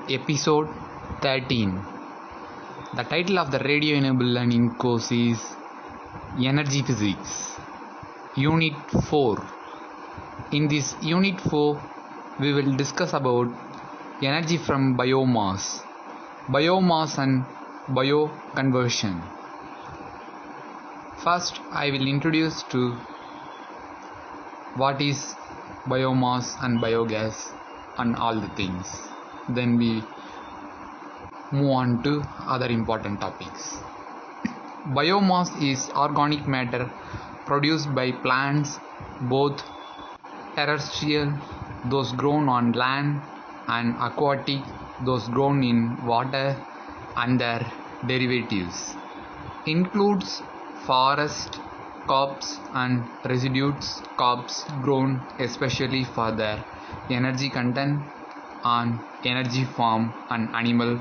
Episode 13. The title of the radio enable learning course is Energy Physics, Unit 4. In this Unit 4, we will discuss about energy from biomass and bioconversion. First, I will introduce to what is biomass and biogas and all the things. Then we move on to other important topics. Biomass is organic matter produced by plants, both terrestrial, those grown on land, and aquatic, those grown in water, and their derivatives. Includes forest crops and residues crops grown especially for their energy content and energy farm and animal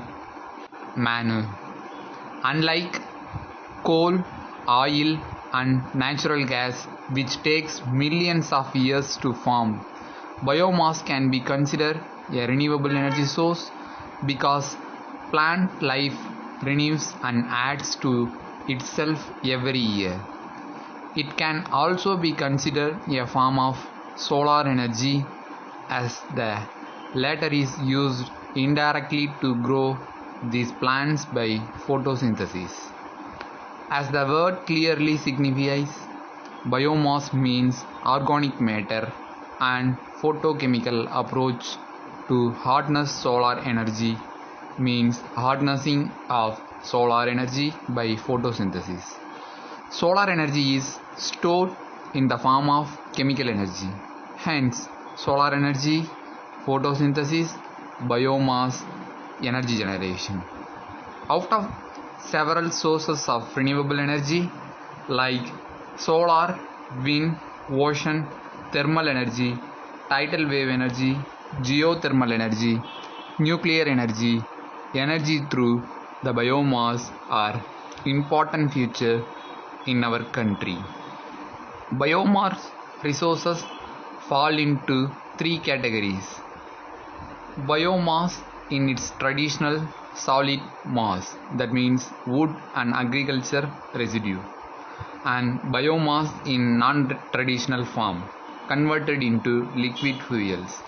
manure. Unlike coal, oil and natural gas, which takes millions of years to form, biomass can be considered a renewable energy source because plant life renews and adds to itself every year. It can also be considered a form of solar energy, as the latter is used indirectly to grow these plants by photosynthesis. As the word clearly signifies, biomass means organic matter, and photochemical approach to harness solar energy means harnessing of solar energy by photosynthesis. Solar energy is stored in the form of chemical energy. Hence, solar energy, photosynthesis, biomass, energy generation. Out of several sources of renewable energy like solar, wind, ocean, thermal energy, tidal wave energy, geothermal energy, nuclear energy, energy through the biomass are important feature in our country. Biomass resources fall into three categories. Biomass in its traditional solid mass, that means wood and agriculture residue, and biomass in non-traditional form, converted into liquid fuels.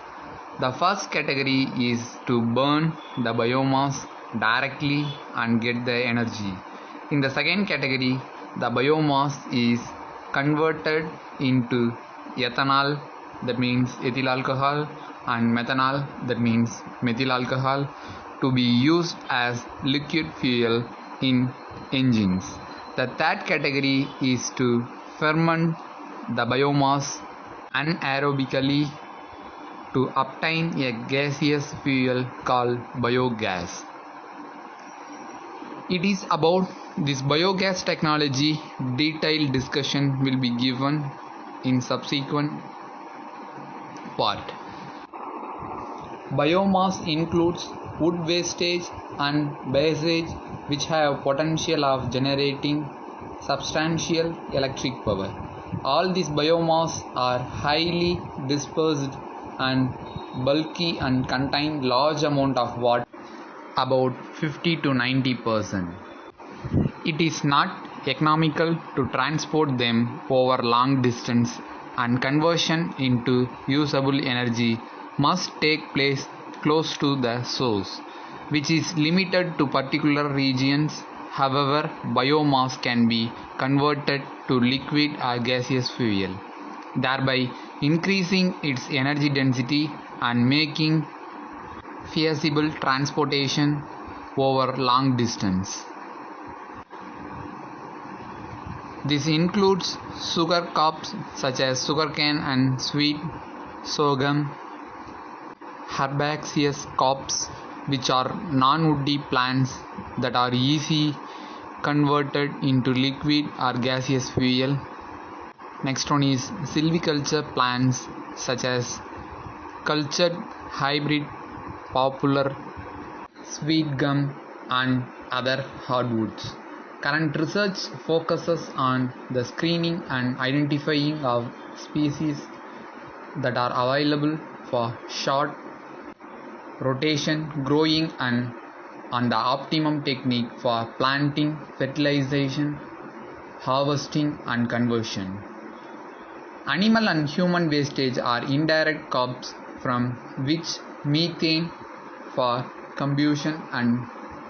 The first category is to burn the biomass directly and get the energy. In the second category, the biomass is converted into ethanol, that means ethyl alcohol, and methanol, that means methyl alcohol, to be used as liquid fuel in engines. The third category is to ferment the biomass anaerobically to obtain a gaseous fuel called biogas. It is about this biogas technology detailed discussion will be given in subsequent part. Biomass includes wood wastage and basage, which have potential of generating substantial electric power. All these biomass are highly dispersed and bulky and contain large amount of water, about 50 to 90%. It is not economical to transport them over long distance, and conversion into usable energy must take place close to the source, which is limited to particular regions. However, biomass can be converted to liquid or gaseous fuel, thereby increasing its energy density and making feasible transportation over long distance. This includes sugar crops such as sugarcane and sweet sorghum, herbaceous crops which are non-woody plants that are easily converted into liquid or gaseous fuel. Next one is silviculture plants such as cultured hybrid popular, sweet gum and other hardwoods. Current research focuses on the screening and identifying of species that are available for short rotation, growing, and on the optimum technique for planting, fertilization, harvesting, and conversion. Animal and human wastage are indirect carbs from which methane for combustion and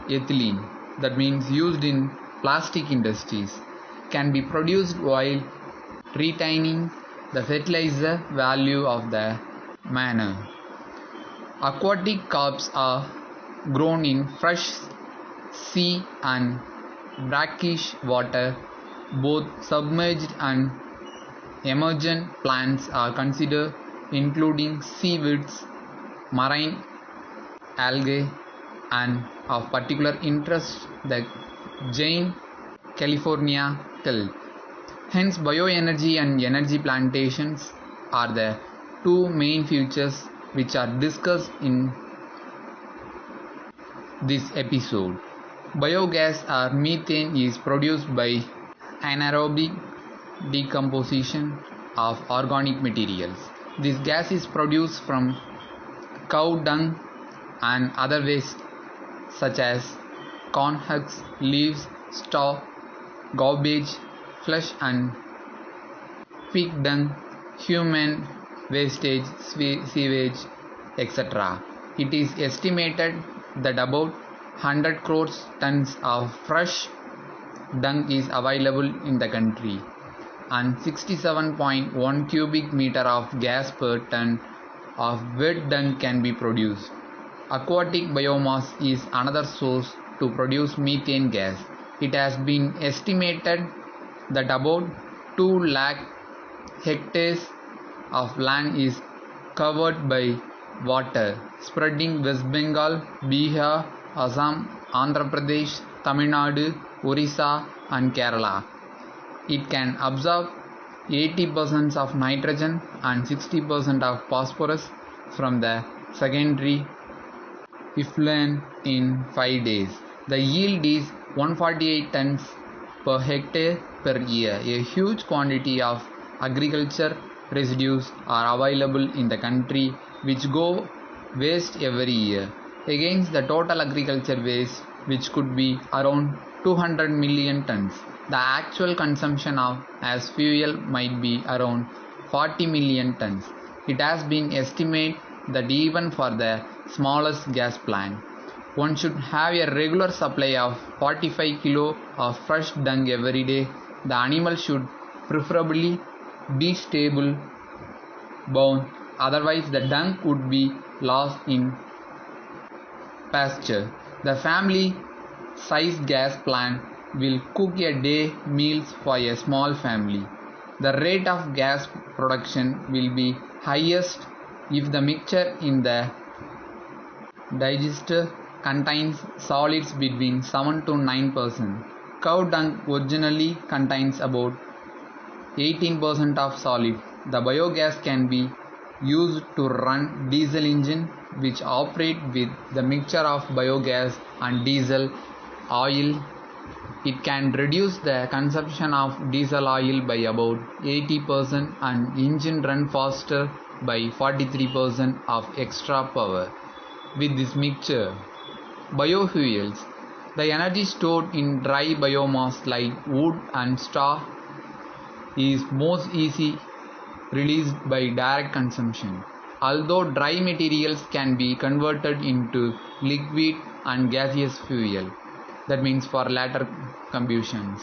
ethylene, that means used in plastic industries, can be produced while retaining the fertilizer value of the manure. Aquatic carbs are grown in fresh sea and brackish water. Both submerged and emergent plants are considered, including seaweeds, marine algae, and of particular interest the giant California kelp. Hence, bioenergy and energy plantations are the two main features which are discussed in this episode. Biogas or methane is produced by anaerobic decomposition of organic materials. This gas is produced from cow dung and other waste such as corn husks, leaves, straw, garbage, flesh and pig dung, human wastage, sewage, etc. It is estimated that about 100 crores tons of fresh dung is available in the country and 67.1 cubic meter of gas per ton of wet dung can be produced. Aquatic biomass is another source to produce methane gas. It has been estimated that about 2 lakh hectares of land is covered by water, spreading West Bengal, Bihar, Assam, Andhra Pradesh, Tamil Nadu, Orissa and Kerala. It can absorb 80% of nitrogen and 60% of phosphorus from the secondary effluent in 5 days. The yield is 148 tons per hectare per year. A huge quantity of agriculture residues are available in the country which go waste every year. Against the total agriculture waste, which could be around 200 million tons, the actual consumption of as fuel might be around 40 million tons. It has been estimated that even for the smallest gas plant, one should have a regular supply of 45 kg of fresh dung every day. The animal should preferably be stable bound, otherwise the dung would be lost in pasture. The family size gas plant will cook a day meals for a small family. The rate of gas production will be highest if the mixture in the digester contains solids between 7 to 9%. Cow dung originally contains about 18% of solid. The biogas can be used to run diesel engine which operate with the mixture of biogas and diesel oil. It can reduce the consumption of diesel oil by about 80% and engine run faster by 43% of extra power. With this mixture, biofuels, the energy stored in dry biomass like wood and straw is most easily released by direct consumption. Although dry materials can be converted into liquid and gaseous fuel, that means for later combustions,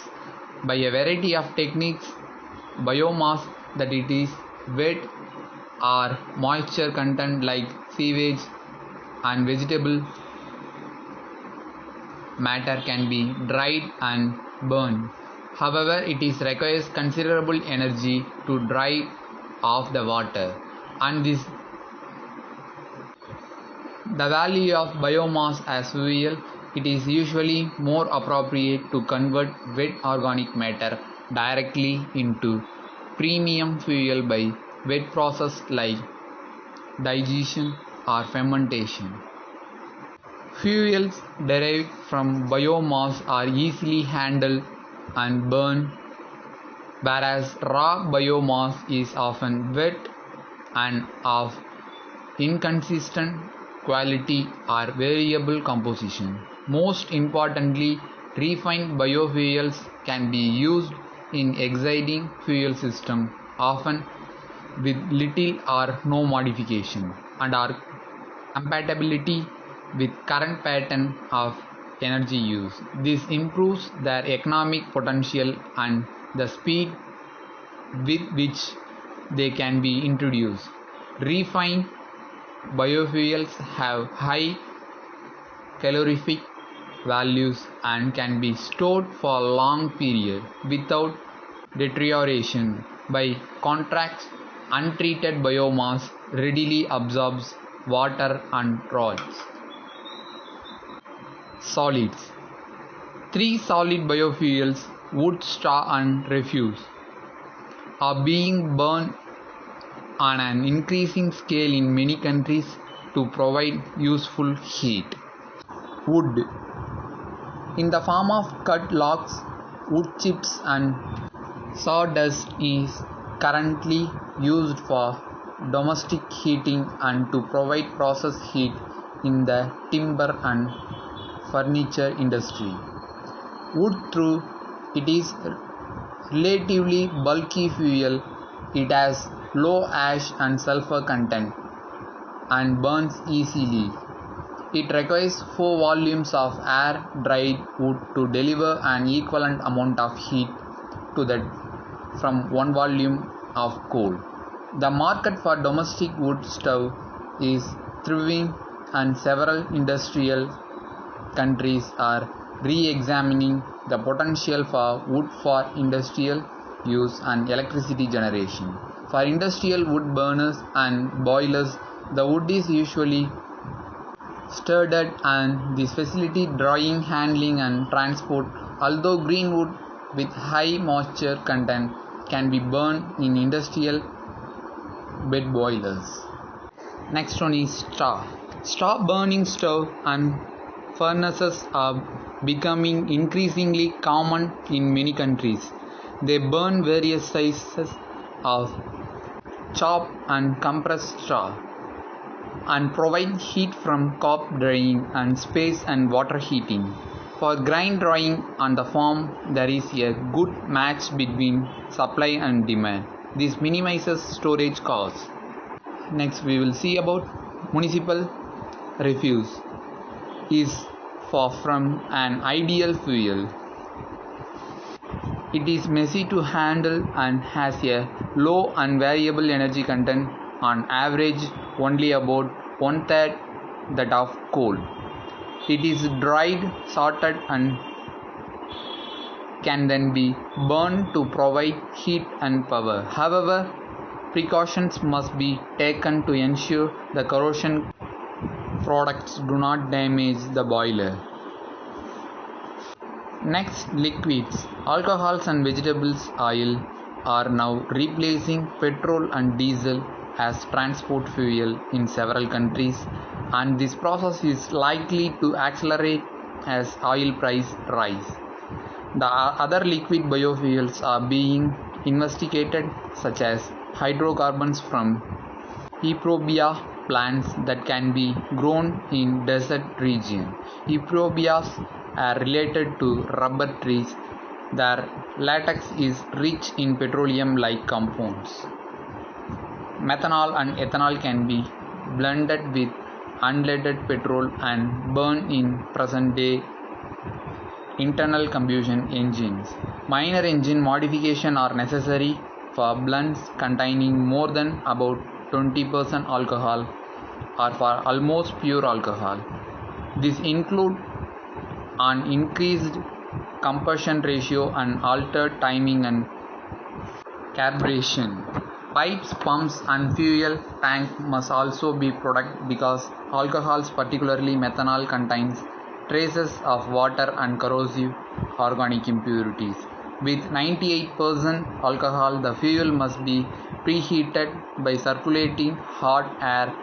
by a variety of techniques, biomass, that it is wet or moisture content like sewage and vegetable matter can be dried and burned. However, it requires considerable energy to dry off the water, and the value of biomass as fuel, it is usually more appropriate to convert wet organic matter directly into premium fuel by wet process like digestion or fermentation. Fuels derived from biomass are easily handled and burned, whereas raw biomass is often wet and of inconsistent quality, or variable composition. Most importantly, refined biofuels can be used in existing fuel system, often with little or no modification, and are compatibility with current pattern of energy use. This improves their economic potential and the speed with which they can be introduced. Refined biofuels have high calorific values and can be stored for a long period without deterioration. By contrast, untreated biomass readily absorbs water and rots. Solids. Three solid biofuels, wood, straw and refuse, are being burned on an increasing scale in many countries to provide useful heat. Wood, in the form of cut logs, wood chips and sawdust, is currently used for domestic heating and to provide process heat in the timber and furniture industry. Wood, through it is relatively bulky fuel, it has low ash and sulfur content and burns easily. It requires 4 volumes of air-dried wood to deliver an equivalent amount of heat to that from 1 volume of coal. The market for domestic wood stove is thriving, and several industrial countries are re-examining the potential for wood for industrial use and electricity generation. For industrial wood burners and boilers, the wood is usually stirred and this facility drying, handling and transport, although green wood with high moisture content can be burned in industrial bed boilers. Next one is straw. Straw burning stove and furnaces are becoming increasingly common in many countries. They burn various sizes of chopped and compressed straw and provide heat from cob drying and space and water heating. For grain drying on the farm, there is a good match between supply and demand. This minimizes storage costs. Next we will see about municipal refuse is far from an ideal fuel. It is messy to handle and has a low and variable energy content, on average only about 1/3 that of coal. It is dried, sorted and can then be burned to provide heat and power. However, precautions must be taken to ensure the corrosion products do not damage the boiler. Next, liquids. Alcohols and vegetables oil are now replacing petrol and diesel as transport fuel in several countries, and this process is likely to accelerate as oil price rise. The other liquid biofuels are being investigated, such as hydrocarbons from Euphorbium plants that can be grown in desert region. Euphorbias are related to rubber trees. Their latex is rich in petroleum-like compounds. Methanol and ethanol can be blended with unleaded petrol and burned in present-day internal combustion engines. Minor engine modification are necessary for blends containing more than about 20% alcohol or for almost pure alcohol. This include an increased combustion ratio and altered timing and calibration. Pipes, pumps and fuel tank must also be protected because alcohols, particularly methanol, contains traces of water and corrosive organic impurities. With 98% alcohol, the fuel must be preheated by circulating hot air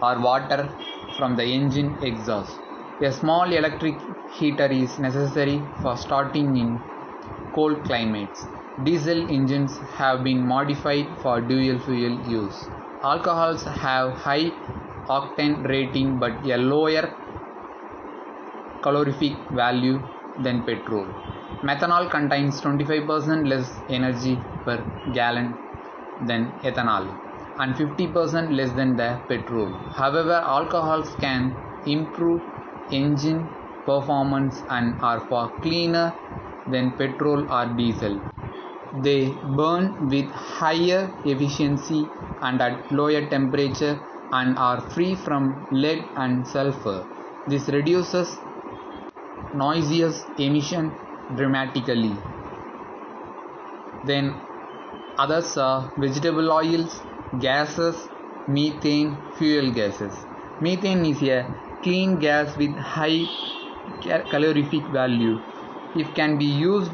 or water from the engine exhaust. A small electric heater is necessary for starting in cold climates. Diesel engines have been modified for dual fuel use. Alcohols have high octane rating but a lower calorific value than petrol. Methanol contains 25% less energy per gallon than ethanol and 50% less than the petrol. However, alcohols can improve engine performance and are far cleaner than petrol or diesel. They burn with higher efficiency and at lower temperature and are free from lead and sulfur. This reduces noxious emission dramatically. Then others are vegetable oils, gases, methane, fuel gases. Methane is a clean gas with high calorific value. It can be used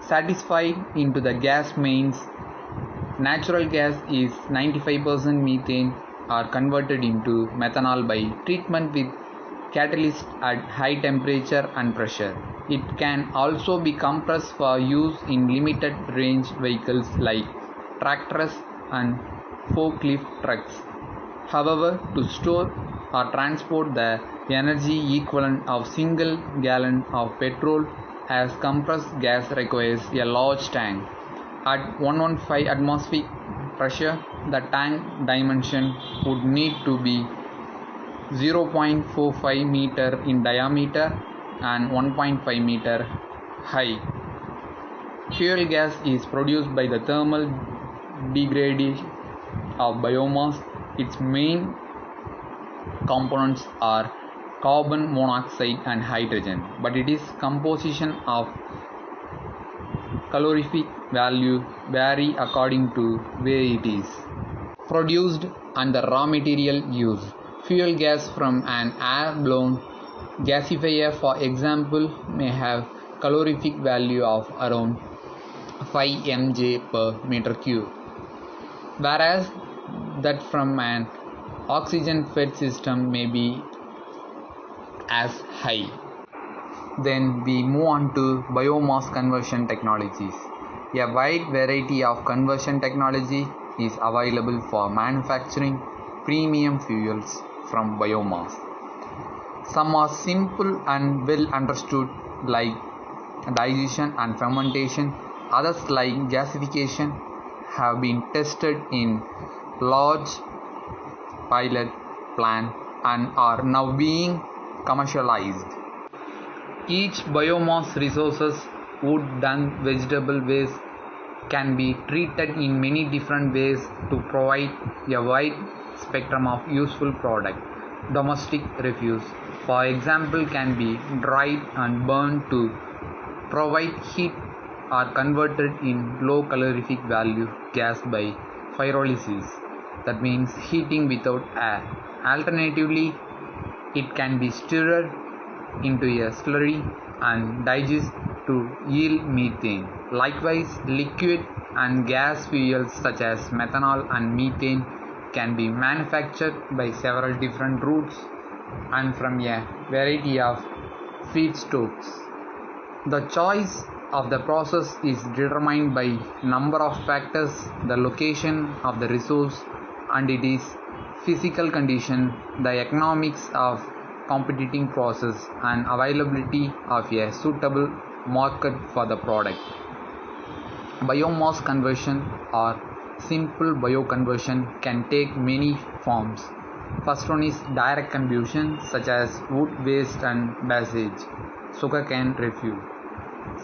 satisfied into the gas mains. Natural gas is 95% methane are converted into methanol by treatment with catalyst at high temperature and pressure. It can also be compressed for use in limited range vehicles like tractors and forklift trucks. However, to store or transport the energy equivalent of single gallon of petrol as compressed gas requires a large tank. At 115 atmospheric pressure, the tank dimension would need to be 0.45 meter in diameter and 1.5 meter high. Fuel gas is produced by the thermal degradation of biomass. Its main components are carbon monoxide and hydrogen, but its composition of calorific value vary according to where it is produced and the raw material used. Fuel gas from an air-blown gasifier, for example, may have calorific value of around 5 mJ per meter cube, whereas that from an oxygen-fed system may be as high. Then we move on to biomass conversion technologies. A wide variety of conversion technology is available for manufacturing premium fuels from biomass. Some are simple and well understood, like digestion and fermentation. Others, like gasification, have been tested in large pilot plant and are now being commercialized. Each biomass resources, wood, dung, vegetable waste, can be treated in many different ways to provide a wide spectrum of useful product. Domestic refuse, for example, can be dried and burned to provide heat or converted in low calorific value gas by pyrolysis, that means heating without air. Alternatively, it can be stirred into a slurry and digested to yield methane. Likewise, liquid and gas fuels such as methanol and methane can be manufactured by several different routes and from a variety of feedstocks. The choice of the process is determined by number of factors: the location of the resource and its physical condition, the economics of competing process, and availability of a suitable market for the product. Biomass conversion or simple bioconversion can take many forms. First one is direct combustion, such as wood waste and basage, sugarcane refuse.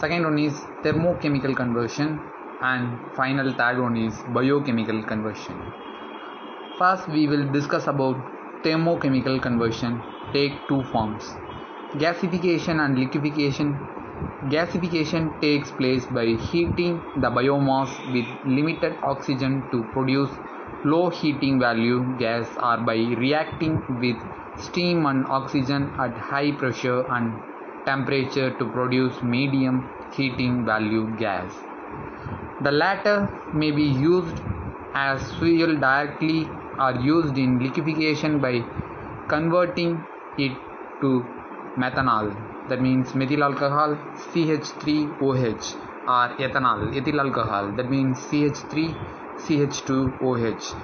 Second one is thermochemical conversion, and final third one is biochemical conversion. First, we will discuss about thermochemical conversion. Take two forms: gasification and liquefaction. Gasification takes place by heating the biomass with limited oxygen to produce low heating value gas, or by reacting with steam and oxygen at high pressure and temperature to produce medium heating value gas. The latter may be used as fuel directly or used in liquefaction by converting it to methanol, that means methyl alcohol CH3OH, or ethanol, ethyl alcohol, that means CH3CH2OH,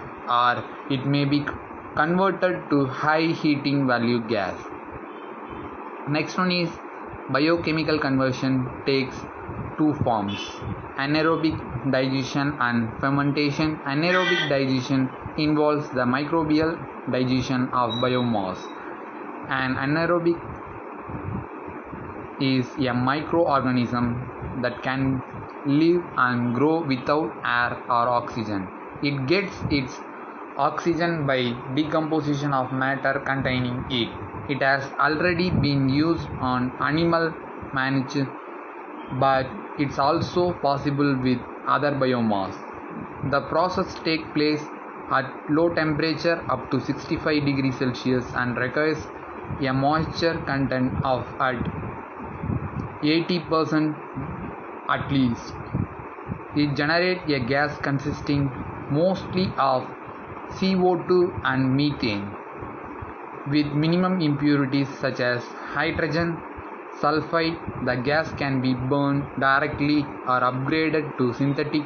or it may be converted to high heating value gas. Next one is biochemical conversion takes two forms: anaerobic digestion and fermentation. Anaerobic digestion involves the microbial digestion of biomass. An anaerobic is a microorganism that can live and grow without air or oxygen. It gets its oxygen by decomposition of matter containing it. It has already been used on animal manure, but it's also possible with other biomass. The process takes place at low temperature up to 65 degrees Celsius and requires a moisture content of at 80% at least. It generates a gas consisting mostly of CO2 and methane, with minimum impurities such as hydrogen sulfide. The gas can be burned directly or upgraded to synthetic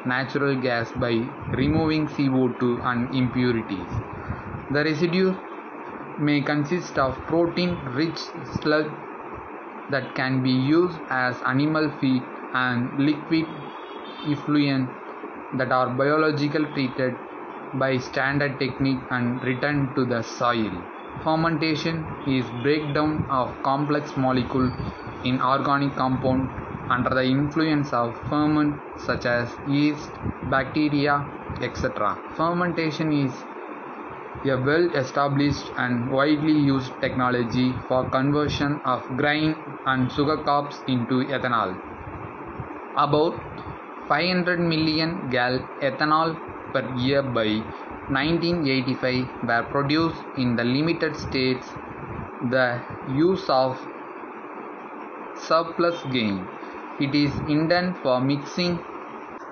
natural gas by removing CO2 and impurities. The residue may consist of protein-rich sludge that can be used as animal feed and liquid effluent that are biologically treated by standard technique and returned to the soil. Fermentation is breakdown of complex molecules in organic compound under the influence of ferment such as yeast, bacteria, etc. Fermentation is a well-established and widely used technology for conversion of grain and sugar crops into ethanol. About 500 million gal ethanol per year by 1985 were produced in the limited states. The use of surplus gain. It is intended for mixing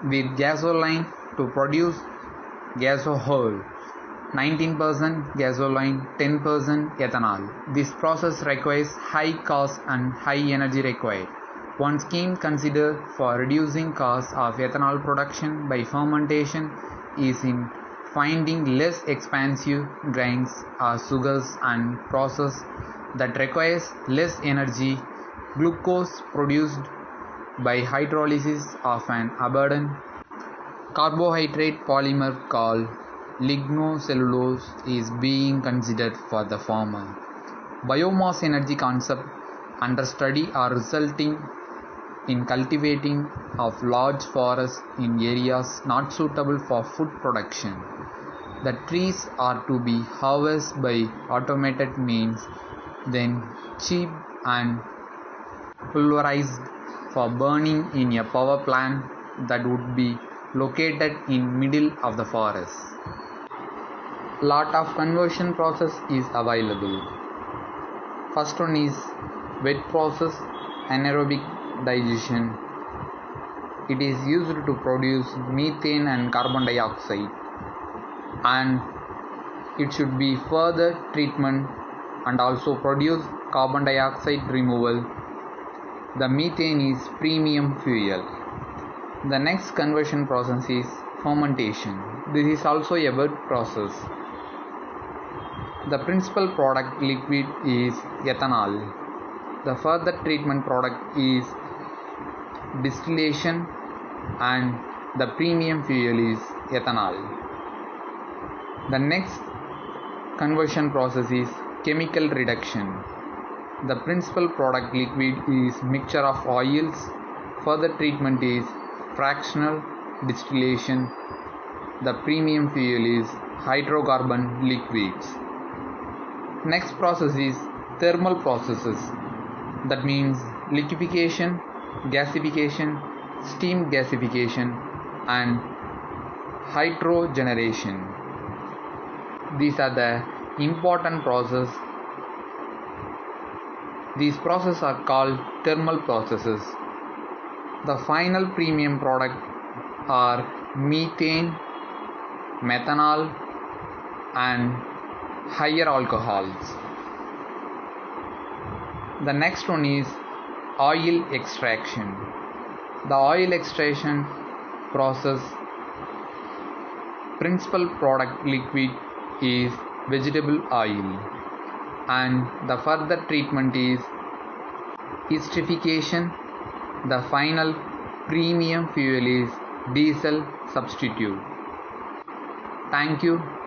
with gasoline to produce gasohol. 19% gasoline, 10% ethanol. This process requires high cost and high energy required. One scheme considered for reducing costs of ethanol production by fermentation is in finding less expensive grains or sugars and process that requires less energy. Glucose produced by hydrolysis of an abundant carbohydrate polymer called lignocellulose is being considered for the former. Biomass energy concept under study are resulting in cultivating of large forests in areas not suitable for food production. The trees are to be harvested by automated means, then chipped and pulverized for burning in a power plant that would be located in middle of the forest. Lot of conversion process is available. First one is wet process, anaerobic digestion. It is used to produce methane and carbon dioxide, and it should be further treatment and also produce carbon dioxide removal. The methane is premium fuel. The next conversion process is fermentation. This is also a wet process. The principal product liquid is ethanol. The further treatment product is distillation, and the premium fuel is ethanol. The next conversion process is chemical reduction. The principal product liquid is mixture of oils. Further treatment is fractional distillation. The premium fuel is hydrocarbon liquids. Next process is thermal processes. That means liquefaction, gasification, steam gasification, and hydrogenation. These are the important processes. These processes are called thermal processes. The final premium product are methane, methanol, and higher alcohols. The next one is oil extraction. The oil extraction process principal product liquid is vegetable oil, and the further treatment is esterification. The final premium fuel is diesel substitute. Thank you.